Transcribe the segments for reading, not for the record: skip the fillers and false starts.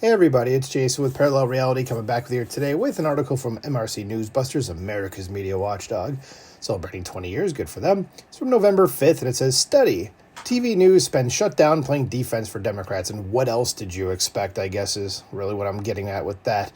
Hey everybody, it's Jason with Parallel Reality coming back with you today with an article from MRC Newsbusters, America's media watchdog, celebrating 20 years, good for them. It's from November 5th and it says, Study, TV news spends shutdown playing defense for Democrats, and what else did you expect, I guess is really what I'm getting at with that.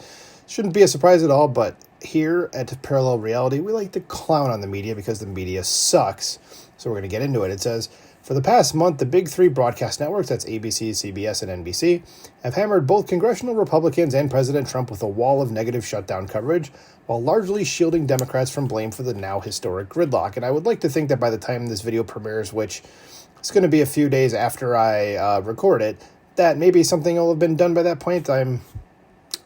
Shouldn't be a surprise at all, but here at Parallel Reality, we like to clown on the media because the media sucks. So we're going to get into it. It says, for the past month, the big three broadcast networks, that's ABC, CBS, and NBC, have hammered both congressional Republicans and President Trump with a wall of negative shutdown coverage, while largely shielding Democrats from blame for the now historic gridlock. And I would like to think that by the time this video premieres, which is going to be a few days after I record it, that maybe something will have been done by that point. I'm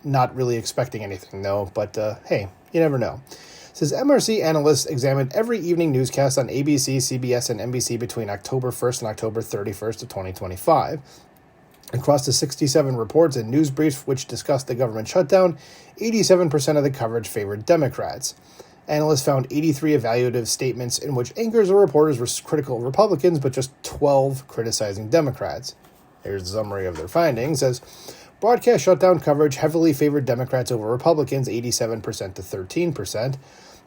not really expecting anything, though, but hey, you never know. It says MRC analysts examined every evening newscast on ABC, CBS, and NBC between October 1st and October 31st of 2025. Across the 67 reports and news briefs which discussed the government shutdown, 87% of the coverage favored Democrats. Analysts found 83 evaluative statements in which anchors or reporters were critical of Republicans, but just 12 criticizing Democrats. Here's the summary of their findings. It says, broadcast shutdown coverage heavily favored Democrats over Republicans, 87% to 13%.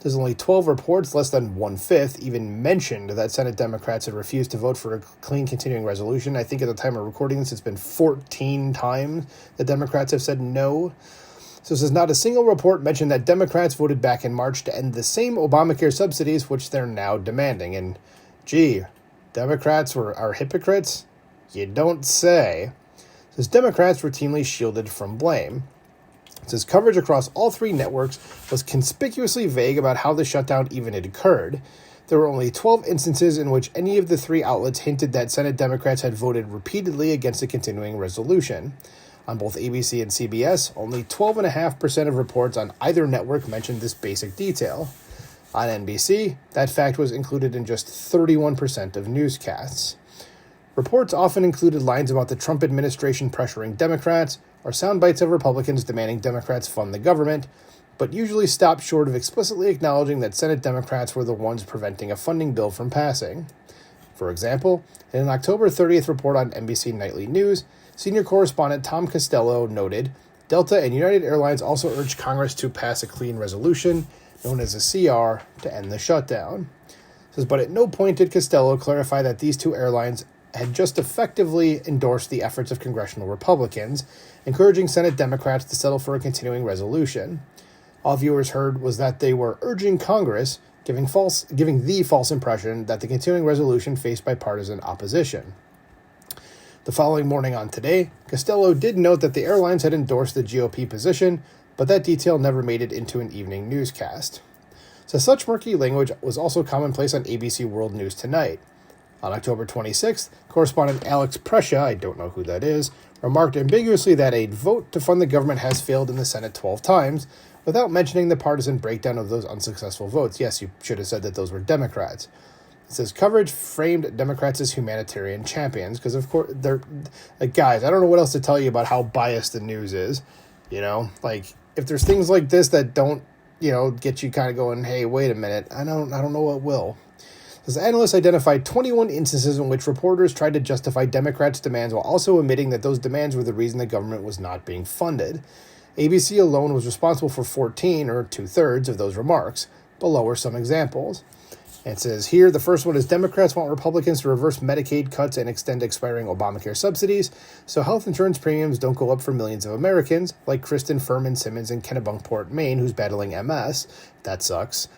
There's only 12 reports, less than one-fifth, even mentioned that Senate Democrats had refused to vote for a clean continuing resolution. I think at the time of recording this, it's been 14 times that Democrats have said no. So it says not a single report mentioned that Democrats voted back in March to end the same Obamacare subsidies, which they're now demanding. And, gee, Democrats are hypocrites? You don't say. It says Democrats routinely shielded from blame. It says coverage across all three networks was conspicuously vague about how the shutdown even had occurred. There were only 12 instances in which any of the three outlets hinted that Senate Democrats had voted repeatedly against a continuing resolution. On both ABC and CBS, only 12.5% of reports on either network mentioned this basic detail. On NBC, that fact was included in just 31% of newscasts. Reports often included lines about the Trump administration pressuring Democrats, or sound bites of Republicans demanding Democrats fund the government, but usually stopped short of explicitly acknowledging that Senate Democrats were the ones preventing a funding bill from passing. For example, in an October 30th report on NBC Nightly News, senior correspondent Tom Costello noted, Delta and United Airlines also urged Congress to pass a clean resolution, known as a CR, to end the shutdown. It says, but at no point did Costello clarify that these two airlines had just effectively endorsed the efforts of congressional Republicans, encouraging Senate Democrats to settle for a continuing resolution. All viewers heard was that they were urging Congress, giving the false impression that the continuing resolution faced bipartisan opposition. The following morning on Today, Costello did note that the airlines had endorsed the GOP position, but that detail never made it into an evening newscast. So such murky language was also commonplace on ABC World News Tonight. On October 26th, correspondent Alex Prescia, I don't know who that is, remarked ambiguously that a vote to fund the government has failed in the Senate 12 times, without mentioning the partisan breakdown of those unsuccessful votes. Yes, you should have said that those were Democrats. It says coverage framed Democrats as humanitarian champions, because of course they're guys, I don't know what else to tell you about how biased the news is. Like if there's things like this that don't, get you kind of going, hey, wait a minute, I don't know what will. As analysts identified 21 instances in which reporters tried to justify Democrats' demands while also admitting that those demands were the reason the government was not being funded. ABC alone was responsible for 14, or two-thirds, of those remarks. Below are some examples. And it says here, the first one is Democrats want Republicans to reverse Medicaid cuts and extend expiring Obamacare subsidies, so health insurance premiums don't go up for millions of Americans, like Kristen Furman Simmons in Kennebunkport, Maine, who's battling MS. That sucks.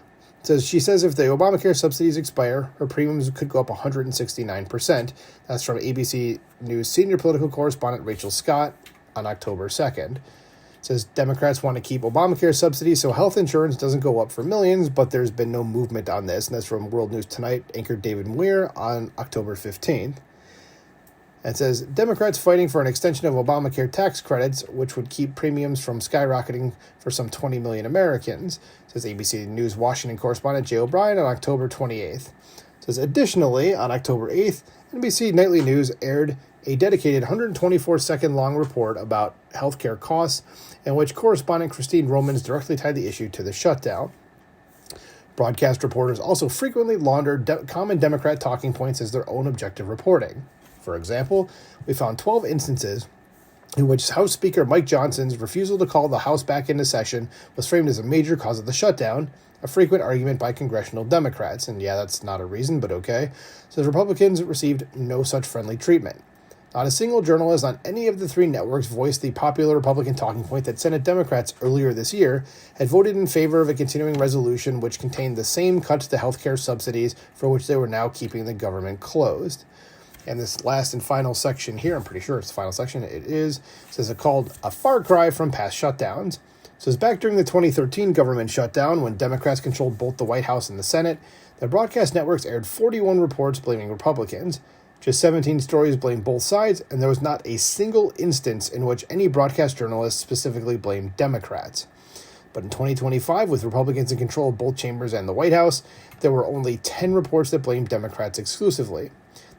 She says if the Obamacare subsidies expire, her premiums could go up 169%. That's from ABC News senior political correspondent Rachel Scott on October 2nd. It says Democrats want to keep Obamacare subsidies so health insurance doesn't go up for millions, but there's been no movement on this. And that's from World News Tonight anchor David Muir on October 15th. It says Democrats fighting for an extension of Obamacare tax credits, which would keep premiums from skyrocketing for some 20 million Americans, says ABC News Washington correspondent Jay O'Brien on October 28th. It says additionally, on October 8th, NBC Nightly News aired a dedicated 124-second long report about healthcare costs, in which correspondent Christine Romans directly tied the issue to the shutdown. Broadcast reporters also frequently laundered common Democrat talking points as their own objective reporting. For example, we found 12 instances in which House Speaker Mike Johnson's refusal to call the House back into session was framed as a major cause of the shutdown, a frequent argument by congressional Democrats. And yeah, that's not a reason, but okay. Says Republicans received no such friendly treatment. Not a single journalist on any of the three networks voiced the popular Republican talking point that Senate Democrats earlier this year had voted in favor of a continuing resolution which contained the same cuts to healthcare subsidies for which they were now keeping the government closed. And this last and final section here, I'm pretty sure it's the final section, it is, says it called a far cry from past shutdowns. It says back during the 2013 government shutdown, when Democrats controlled both the White House and the Senate, the broadcast networks aired 41 reports blaming Republicans. Just 17 stories blamed both sides, and there was not a single instance in which any broadcast journalist specifically blamed Democrats. But in 2025, with Republicans in control of both chambers and the White House, there were only 10 reports that blamed Democrats exclusively.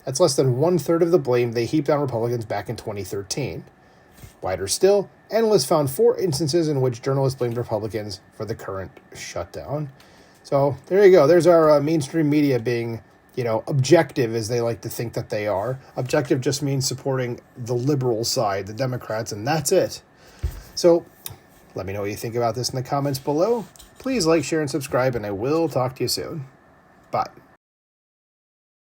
That's less than one-third of the blame they heaped on Republicans back in 2013. Wider still, analysts found 4 instances in which journalists blamed Republicans for the current shutdown. So there you go. There's our mainstream media being, objective as they like to think that they are. Objective just means supporting the liberal side, the Democrats, and that's it. So let me know what you think about this in the comments below. Please like, share, and subscribe, and I will talk to you soon. Bye.